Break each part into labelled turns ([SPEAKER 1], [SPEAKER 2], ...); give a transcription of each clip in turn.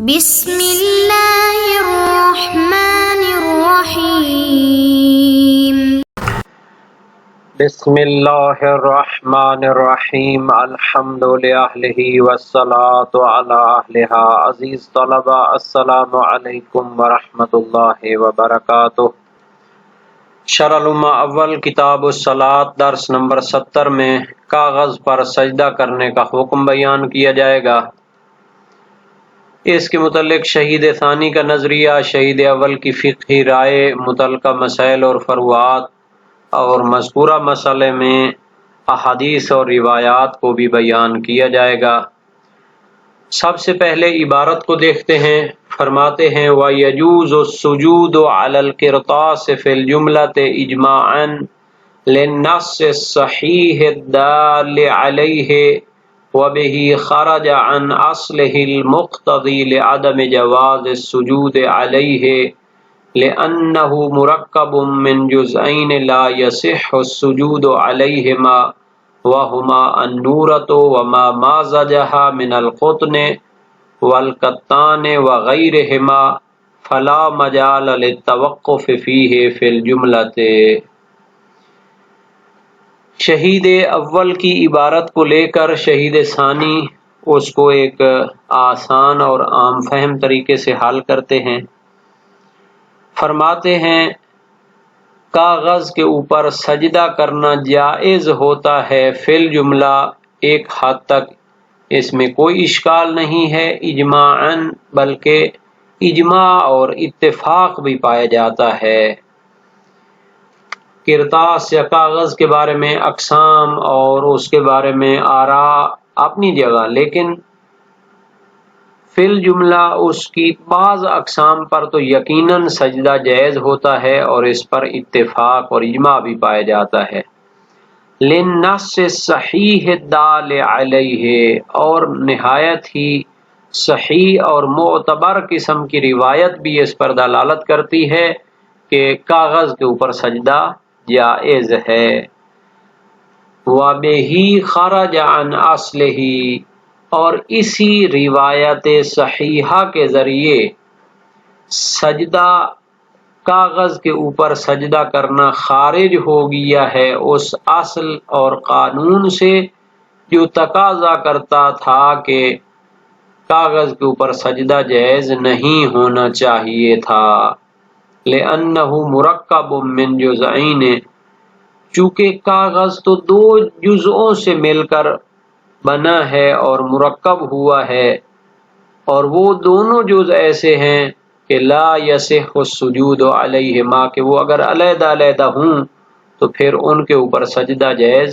[SPEAKER 1] بسم اللہ الرحمن الرحیم
[SPEAKER 2] بسم اللہ الرحمن الرحیم الحمد للہ والصلاة علی اہلہا۔ عزیز طلبہ، السلام علیکم ورحمۃ اللہ وبرکاتہ۔ شرح الامہ اول کتاب الصلاۃ درس نمبر 70 میں کاغذ پر سجدہ کرنے کا حکم بیان کیا جائے گا۔ اس کے متعلق شہید ثانی کا نظریہ، شہید اول کی فقہی رائے، متعلقہ مسائل اور فروعات اور مذکورہ مسئلے میں احادیث اور روایات کو بھی بیان کیا جائے گا۔ سب سے پہلے عبارت کو دیکھتے ہیں۔ فرماتے ہیں وَيَجُوزُ السُّجُودُ عَلَى الْقِرْطَاسِ فِي الْجُمْلَةِ إِجْمَاعًا لِلنَّصِّ الصَّحِيحِ الدَّالِّ عَلَيْهِ وَبِهِ خَرَجَ عَنْ أَصْلِهِ الْمُقْتَضِي لِعَدَمِ جَوَازِ السُّجُودِ عَلَيْهِ لِأَنَّهُ مُرَكَّبٌ مِّن جُزْئَيْنِ لَا يَصِحُّ السُّجُودُ عَلَيْهِمَا وَهُمَا النُّورَةُ وَمَا مَازَجَهَا مِنَ الْقُطْنِ وَالْكَتَّانِ وَغَيْرِهِمَا فَلَا مَجَالَ لِلتَّوَقُّفِ فِيهِ فِي الْجُمْلَةِ۔ شہید اول کی عبارت کو لے کر شہید ثانی اس کو ایک آسان اور عام فہم طریقے سے حل کرتے ہیں۔ فرماتے ہیں کاغذ کے اوپر سجدہ کرنا جائز ہوتا ہے فی الجملہ، ایک حد تک اس میں کوئی اشکال نہیں ہے، اجماعاً بلکہ اجماع اور اتفاق بھی پایا جاتا ہے۔ کرتاس یا کاغذ کے بارے میں اقسام اور اس کے بارے میں آراء اپنی جگہ، لیکن فی الجملہ اس کی بعض اقسام پر تو یقیناً سجدہ جائز ہوتا ہے اور اس پر اتفاق اور اجماع بھی پایا جاتا ہے۔ لِلنَّصِّ الصَّحِيحِ الدَّالِّ عَلَيْهِ، اور نہایت ہی صحیح اور معتبر قسم کی روایت بھی اس پر دلالت کرتی ہے کہ کاغذ کے اوپر سجدہ جائز ہے۔ وَبِهِ خَرَجَ عَنْ أَصْلِهِ، اور اسی روایت صحیحہ کے ذریعے سجدہ کاغذ کے اوپر سجدہ کرنا خارج ہو گیا ہے اس اصل اور قانون سے جو تقاضا کرتا تھا کہ کاغذ کے اوپر سجدہ جائز نہیں ہونا چاہیے تھا۔ لِأَنَّهُ مُرَكَّبٌ مِّن جُزْئَيْنِ، چونکہ کاغذ تو دو جزءوں سے مل کر بنا ہے اور مرکب ہوا ہے، اور وہ دونوں جز ایسے ہیں کہ لا یصح السجود علیہما، کہ وہ اگر علیحدہ علیحدہ ہوں تو پھر ان کے اوپر سجدہ جائز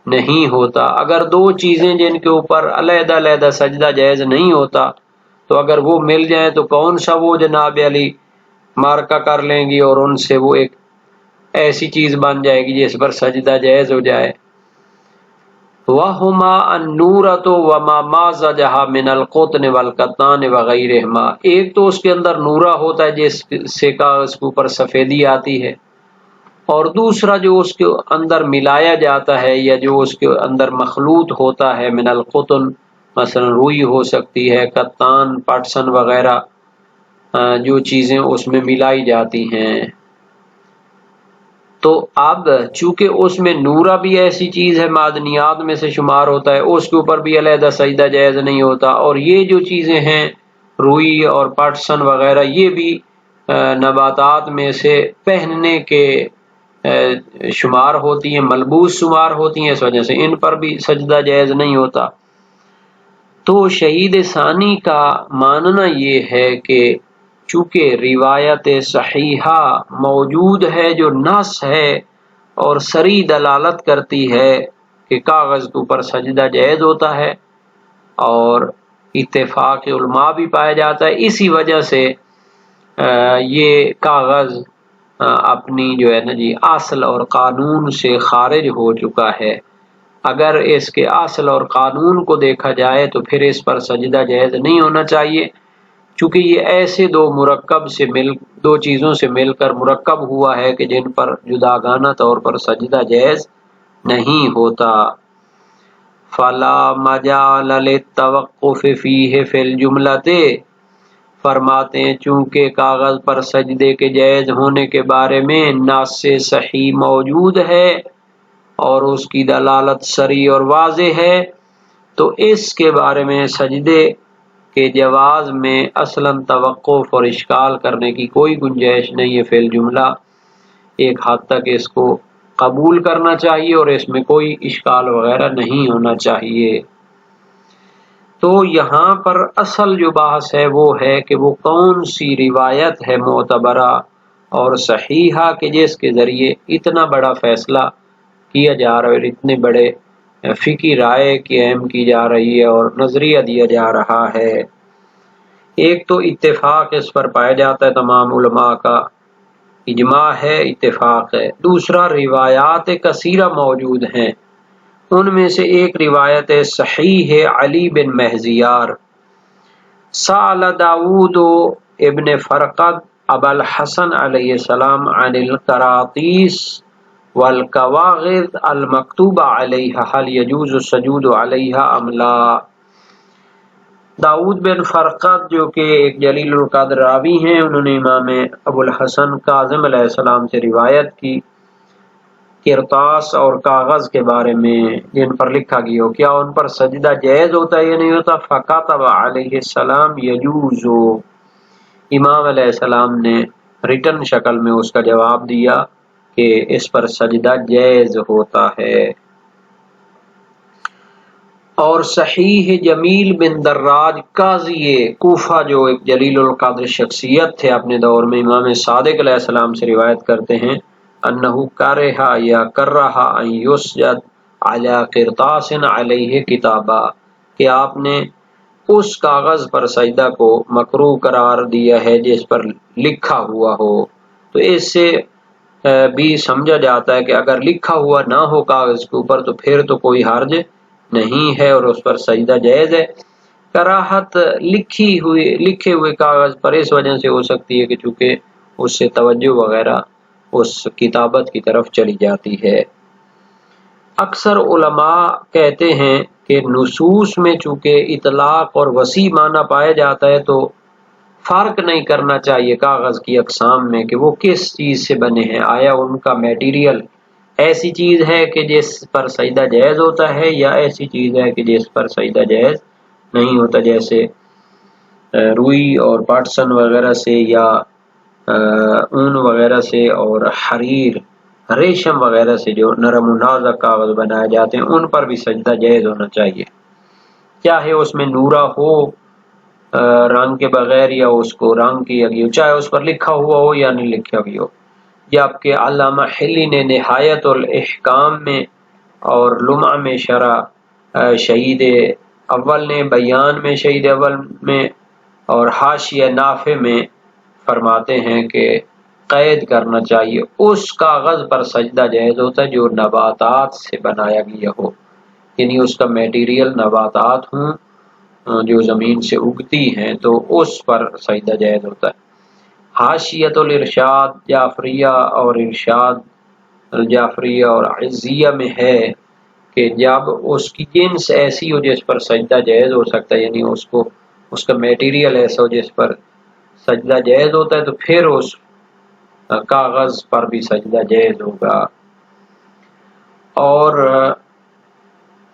[SPEAKER 2] نہیں ہوتا۔ اگر دو چیزیں جن کے اوپر علیحدہ علیحدہ سجدہ جائز نہیں ہوتا تو اگر وہ مل جائیں تو کون سا وہ جناب علی مارکا کر لیں گی اور ان سے وہ ایک ایسی چیز بن جائے گی جس پر سجدہ جائز ہو جائے۔ وَهُمَا النُّورَةُ وَمَا مَازَجَهَا مِنَ الْقُطْنِ وَالْكَتَّانِ وَغَيْرِهِمَا، ایک تو اس کے اندر نورہ ہوتا ہے جس سے کاغذ کے اوپر سفیدی آتی ہے، اور دوسرا جو اس کے اندر ملایا جاتا ہے یا جو اس کے اندر مخلوط ہوتا ہے من القطن، مثلا روئی ہو سکتی ہے، کتان، پٹسن وغیرہ جو چیزیں اس میں ملائی جاتی ہیں۔ تو اب چونکہ اس میں نورہ بھی ایسی چیز ہے، معدنیات میں سے شمار ہوتا ہے، اس کے اوپر بھی علیحدہ سجدہ جائز نہیں ہوتا، اور یہ جو چیزیں ہیں روئی اور پٹسن وغیرہ یہ بھی نباتات میں سے پہننے کے شمار ہوتی ہیں، ملبوس شمار ہوتی ہیں، اس وجہ سے ان پر بھی سجدہ جائز نہیں ہوتا۔ تو شہید ثانی کا ماننا یہ ہے کہ چونکہ روایت صحیحہ موجود ہے جو نص ہے اور صریح دلالت کرتی ہے کہ کاغذ کے اوپر سجدہ جائز ہوتا ہے اور اتفاق علماء بھی پایا جاتا ہے، اسی وجہ سے یہ کاغذ اپنی جو ہے نا جی اصل اور قانون سے خارج ہو چکا ہے۔ اگر اس کے اصل اور قانون کو دیکھا جائے تو پھر اس پر سجدہ جائز نہیں ہونا چاہیے، چونکہ یہ ایسے دو چیزوں سے مل کر مرکب ہوا ہے کہ جن پر جداگانہ طور پر سجدہ جائز نہیں ہوتا۔ فَلَا مَجَالَ لِلتَّوَقُّفِ فِيهِ فِي الْجُمْلَةِ، فرماتے ہیں چونکہ کاغذ پر سجدے کے جائز ہونے کے بارے میں نص صحیح موجود ہے اور اس کی دلالت صریح اور واضح ہے، تو اس کے بارے میں سجدے کے جواز میں اصلاً توقف اور اشکال کرنے کی کوئی گنجائش نہیں ہے۔ فی الجملہ ایک حد تک اس کو قبول کرنا چاہیے اور اس میں کوئی اشکال وغیرہ نہیں ہونا چاہیے۔ تو یہاں پر اصل جو بحث ہے وہ ہے کہ وہ کون سی روایت ہے معتبرہ اور صحیحہ کہ جس کے ذریعے اتنا بڑا فیصلہ کیا جا رہا ہے اور اتنے بڑے فقہی رائے کی اہم کی جا رہی ہے اور نظریہ دیا جا رہا ہے۔ ایک تو اتفاق اس پر پایا جاتا ہے، تمام علماء کا اجماع ہے، اتفاق ہے۔ دوسرا روایات کثیرہ موجود ہیں، ان میں سے ایک روایت صحیح ہے علی بن مہزیار، سأل داود ابن فرقد ابا الحسن علیہ السلام عن القراطیس والقواغذ المکتوبہ علیہا هل یجوز السجود علیہا ام لا۔ داود بن فرقد جو کہ ایک جلیل القدر راوی ہیں، انہوں نے امام ابو الحسن کاظم علیہ السلام سے روایت کی قرطاس اور کاغذ کے بارے میں جن پر لکھا گیا ہو، کیا ان پر سجدہ جائز ہوتا ہے یا نہیں ہوتا؟ فکتب علیہ السلام یجوز، امام علیہ السلام نے ریٹن شکل میں اس کا جواب دیا کہ اس پر سجدہ جائز ہوتا ہے۔ اور صحیح جمیل بن دراج قاضی کوفہ جو ایک جلیل القدر شخصیت تھے اپنے دور میں، امام صادق علیہ السلام سے روایت کرتے ہیں انہو کرہا یا کرہا ان یسجد علی قرطاس علیہ کتابہ، کہ آپ نے اس کاغذ پر سجدہ کو مکروہ قرار دیا ہے جس پر لکھا ہوا ہو۔ تو اس سے بھی سمجھا جاتا ہے کہ اگر لکھا ہوا نہ ہو کاغذ کے اوپر تو پھر تو کوئی حرج نہیں ہے اور اس پر سجدہ جائز ہے۔ کراہت لکھے ہوئے کاغذ پر اس وجہ سے ہو سکتی ہے کہ چونکہ اس سے توجہ وغیرہ اس کتابت کی طرف چلی جاتی ہے۔ اکثر علماء کہتے ہیں کہ نصوص میں چونکہ اطلاق اور وسیع معنی پایا جاتا ہے تو فرق نہیں کرنا چاہیے کاغذ کی اقسام میں کہ وہ کس چیز سے بنے ہیں، آیا ان کا میٹیریل ایسی چیز ہے کہ جس پر سجدہ جائز ہوتا ہے یا ایسی چیز ہے کہ جس پر سجدہ جائز نہیں ہوتا، جیسے روئی اور پاٹسن وغیرہ سے یا اون وغیرہ سے اور حریر ریشم وغیرہ سے جو نرم و نازک کاغذ بنائے جاتے ہیں ان پر بھی سجدہ جائز ہونا چاہیے، چاہے اس میں نورہ ہو رنگ کے بغیر یا اس کو رنگ کیا گیا ہو، چاہے اس پر لکھا ہوا ہو یا نہیں لکھا گیا ہو۔ جبکہ علامہ حلی نے نہایت الاحکام میں اور لمع میں شرح شہید اول نے، بیان میں شہید اول میں اور حاشیہ نافع میں فرماتے ہیں کہ قید کرنا چاہیے اس کاغذ پر سجدہ جائز ہوتا ہے جو نباتات سے بنایا گیا ہو، یعنی اس کا میٹیریل نباتات ہوں جو زمین سے اگتی ہیں تو اس پر سجدہ جائز ہوتا ہے۔ حاشیۃ الارشاد جعفریہ اور ارشاد الجعفریہ اور عزیہ میں ہے کہ جب اس کی جنس ایسی ہو جس پر سجدہ جائز ہو سکتا ہے، یعنی اس کا میٹیریل ایسا ہو جس پر سجدہ جائز ہوتا ہے تو پھر اس کاغذ پر بھی سجدہ جائز ہوگا۔ اور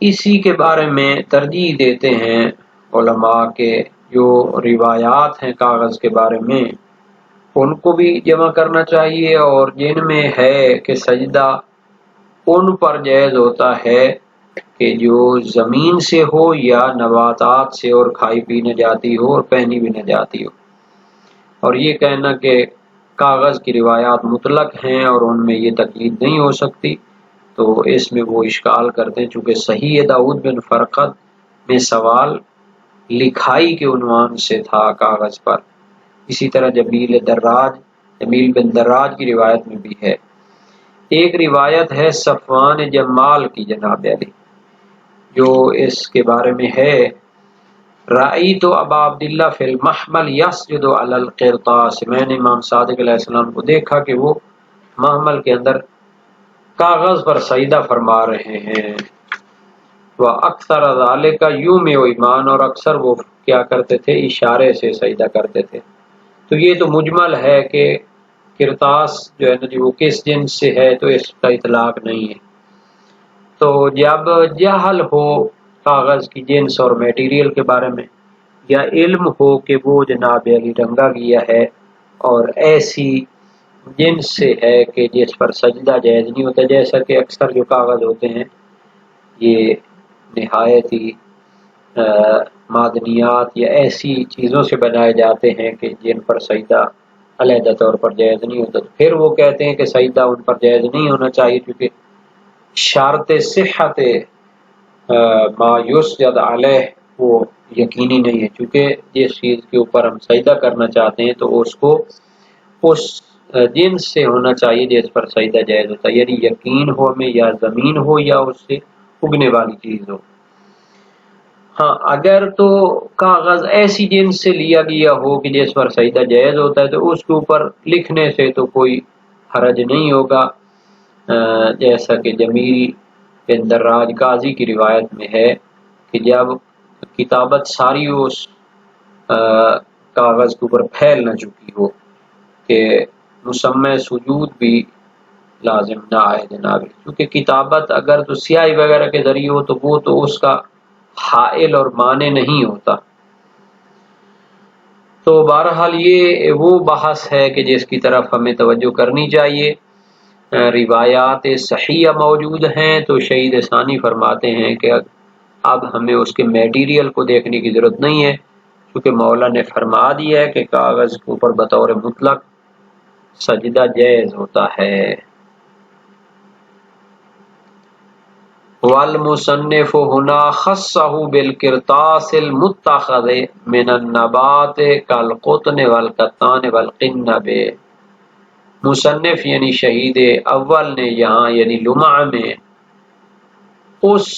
[SPEAKER 2] اسی کے بارے میں ترجیح دیتے ہیں علماء کے جو روایات ہیں کاغذ کے بارے میں ان کو بھی جمع کرنا چاہیے، اور جن میں ہے کہ سجدہ ان پر جائز ہوتا ہے کہ جو زمین سے ہو یا نباتات سے اور کھائی پی نہ جاتی ہو اور پہنی بھی نہ جاتی ہو۔ اور یہ کہنا کہ کاغذ کی روایات مطلق ہیں اور ان میں یہ تقلید نہیں ہو سکتی تو اس میں وہ اشکال کرتے ہیں، چونکہ صحیح داؤد بن فرقد میں سوال لکھائی کے عنوان سے تھا کاغذ پر۔ اسی طرح جمیل بن دراج کی روایت میں بھی ہے۔ ایک روایت ہے صفوان جمال کی جناب علی جو اس کے بارے میں ہے رأیت ابا عبداللہ فی المحمل یسجد علی القرطاس، میں نے امام صادق علیہ السلام کو دیکھا کہ وہ محمل کے اندر کاغذ پر سجدہ فرما رہے ہیں۔ وَأَكْثَرَ ذَلِكَ یوم و ایمان، اور اکثر وہ کیا کرتے تھے، اشارے سے سجدہ کرتے تھے۔ تو یہ تو مجمل ہے کہ کرتاس جو ہے نا جی وہ کس جنس سے ہے، تو اس کا اطلاق نہیں ہے۔ تو جب جہل ہو کاغذ کی جنس اور میٹیریل کے بارے میں، یا علم ہو کہ وہ جناب علی رنگا گیا ہے اور ایسی جنس سے ہے کہ جس پر سجدہ جائز نہیں ہوتا، جیسا کہ اکثر جو کاغذ ہوتے ہیں یہ نہایت ہی معدنیات یا ایسی چیزوں سے بنائے جاتے ہیں کہ جن پر سجدہ علیحدہ طور پر جائز نہیں ہوتا، تو پھر وہ کہتے ہیں کہ سجدہ ان پر جائز نہیں ہونا چاہیے، کیونکہ شرط صحت ما یسجد علیہ وہ یقینی نہیں ہے، چونکہ جس چیز کے اوپر ہم سجدہ کرنا چاہتے ہیں تو اس کو اس جنس سے ہونا چاہیے جس پر سجدہ جائز ہوتا ہے، یعنی یقین ہو ہمیں، یا زمین ہو یا اس سے اگنے والی چیز ہو۔ ہاں اگر تو کاغذ ایسی جنس سے لیا گیا ہو کہ جس پر سجدہ جائز ہوتا ہے تو اس کے اوپر لکھنے سے تو کوئی حرج نہیں ہوگا، جیسا کہ جمیل بن دراج قاضی کی روایت میں ہے کہ جب کتابت ساری اس کاغذ کے اوپر پھیل نہ چکی ہو کہ مسمع سجود بھی لازم نہ آئے جناب، کیونکہ کتابت اگر تو سیاہی وغیرہ کے ذریعے ہو تو وہ تو اس کا حائل اور معنی نہیں ہوتا۔ تو بہرحال یہ وہ بحث ہے کہ جس کی طرف ہمیں توجہ کرنی چاہیے۔ روایات صحیحہ موجود ہیں، تو شہید ثانی فرماتے ہیں کہ اب ہمیں اس کے میٹیریل کو دیکھنے کی ضرورت نہیں ہے، کیونکہ مولا نے فرما دیا ہے کہ کاغذ کے اوپر بطور مطلق سجدہ جائز ہوتا ہے۔ والمصنف هنا خصه بالقرطاس المتخذ من النبات كالقطن والکتان والقنب۔ مصنف یعنی شہید اول نے یہاں یعنی لمعہ میں اس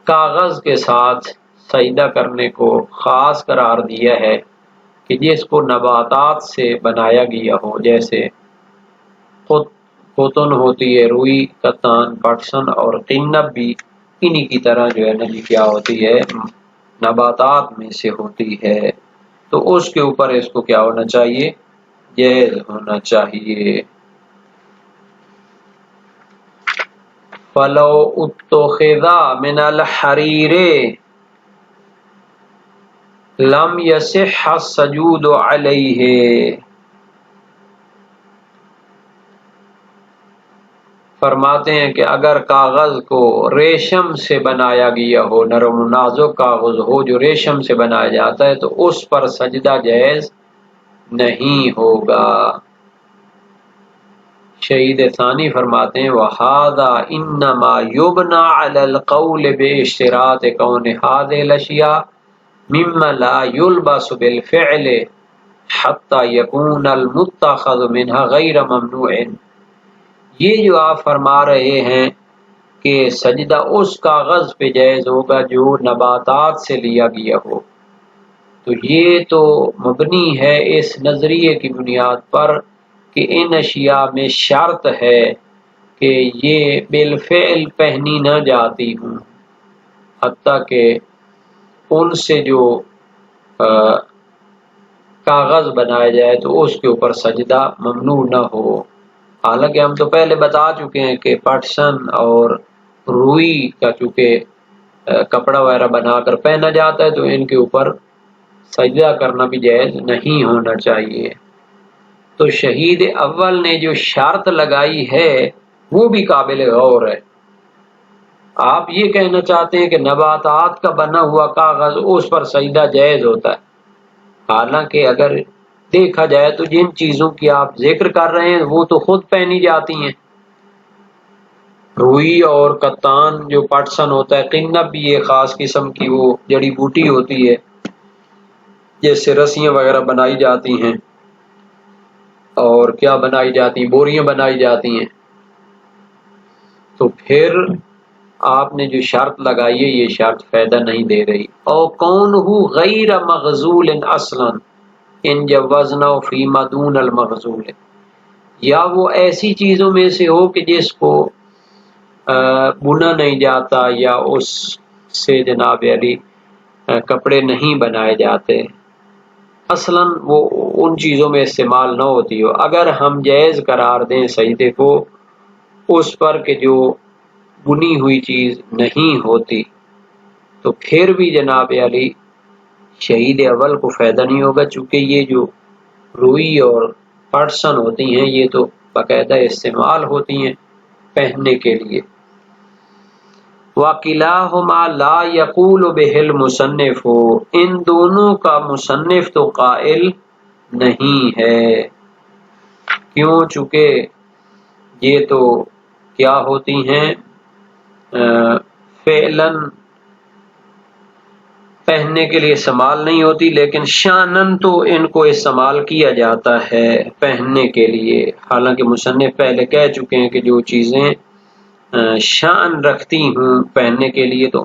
[SPEAKER 2] کاغذ کے ساتھ سجدہ کرنے کو خاص قرار دیا ہے کہ جس کو نباتات سے بنایا گیا ہو، جیسے قطن ہوتی ہے، روئی، کتان، پٹسن اور قنب بھی انہی کی طرح جو ہے نا جی کیا ہوتی ہے، نباتات میں سے ہوتی ہے، تو اس کے اوپر اس کو کیا ہونا چاہیے، جائز ہونا چاہیے۔ فَلَوْ اُتُّخِذَ مِنَ الْحَرِيرِ لَمْ يَصِحَّ السُّجُودُ عَلَيْهِ۔ فرماتے ہیں کہ اگر کاغذ کو ریشم سے بنایا گیا ہو، نرم و نازک کاغذ ہو جو ریشم سے بنایا جاتا ہے، تو اس پر سجدہ جائز نہیں ہوگا۔ شہید ثانی فرماتے ہیں وَهَذَا إِنَّمَا يُبْنَى عَلَى الْقَوْلِ بِاشْتِرَاطِ كَوْنِ هَذِهِ الْأَشْيَاءِ مِمَّا لَا يُلْبَسُ بِالْفِعْلِ حَتَّى يَكُونَ الْمُتَّخَذُ مِنْهَا غَيْرَ مَمْنُوعٍ۔ یہ جو آپ فرما رہے ہیں کہ سجدہ اس کاغذ پہ جائز ہوگا جو نباتات سے لیا گیا ہو، تو یہ تو مبنی ہے اس نظریے کی بنیاد پر کہ ان اشیاء میں شرط ہے کہ یہ بالفعل پہنی نہ جاتی ہوں، حتیٰ کہ ان سے جو کاغذ بنایا جائے تو اس کے اوپر سجدہ ممنوع نہ ہو۔ حالانکہ ہم تو پہلے بتا چکے ہیں کہ پٹسن اور روئی کا چونکہ کپڑا وغیرہ بنا کر پہنا جاتا ہے تو ان کے اوپر سجدہ کرنا بھی جائز نہیں ہونا چاہیے۔ تو شہید اول نے جو شرط لگائی ہے وہ بھی قابل غور ہے۔ آپ یہ کہنا چاہتے ہیں کہ نباتات کا بنا ہوا کاغذ اس پر سجدہ جائز ہوتا ہے، حالانکہ اگر دیکھا جائے تو جن چیزوں کی آپ ذکر کر رہے ہیں وہ تو خود پہنی جاتی ہیں، روئی اور کتان جو پٹسن ہوتا ہے، قنب بھی ایک خاص قسم کی وہ جڑی بوٹی ہوتی ہے جس سے رسیاں وغیرہ بنائی جاتی ہیں، اور کیا بنائی جاتی ہیں، بوریاں بنائی جاتی ہیں۔ تو پھر آپ نے جو شرط لگائی ہے یہ شرط فائدہ نہیں دے رہی۔ او کونہ غیر مغزول اصلا ان جوزنا فیما دون المغزول، یا وہ ایسی چیزوں میں سے ہو کہ جس کو بنا نہیں جاتا یا اس سے جناب علی کپڑے نہیں بنائے جاتے، اصلاً وہ ان چیزوں میں استعمال نہ ہوتی ہو، اگر ہم جائز قرار دیں سجدے کو اس پر کہ جو بنی ہوئی چیز نہیں ہوتی، تو پھر بھی جناب علی شہید اول کو فائدہ نہیں ہوگا، چونکہ یہ جو روئی اور پٹسن ہوتی ہیں یہ تو باقاعدہ استعمال ہوتی ہیں پہننے کے لیے۔ وَقِلَاهُمَا لَا يَقُولُ بِهِ الْمُصَنِّفُ، ان دونوں کا مصنف تو قائل نہیں ہے، کیوں؟ چونکہ یہ تو کیا ہوتی ہیں فعلاً پہننے کے لیے استعمال نہیں ہوتی، لیکن شانن تو ان کو استعمال کیا جاتا ہے پہننے کے لیے، حالانکہ مصنف پہلے کہہ چکے ہیں کہ جو چیزیں شان رکھتی ہوں پہننے کے لیے تو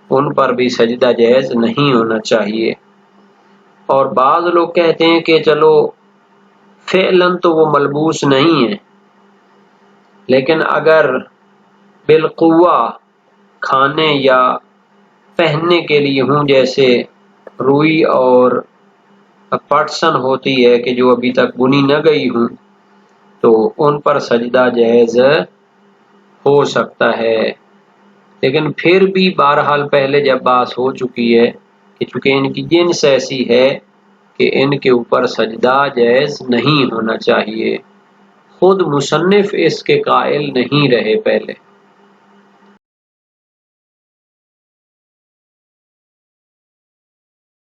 [SPEAKER 2] ان پر بھی سجدہ جائز نہیں ہونا چاہیے۔ اور بعض لوگ کہتے ہیں کہ چلو فعلاً تو وہ ملبوس نہیں ہے، لیکن اگر بالقوہ کھانے یا پہننے کے لیے ہوں، جیسے روئی اور پٹسن ہوتی ہے کہ جو ابھی تک بنی نہ گئی ہوں، تو ان پر سجدہ جائز ہو سکتا ہے، لیکن پھر بھی بہرحال پہلے جب بات ہو چکی ہے کہ چونکہ ان کی جنس ایسی ہے کہ ان کے اوپر سجدہ جائز نہیں ہونا چاہیے، خود مصنف اس کے قائل نہیں رہے پہلے۔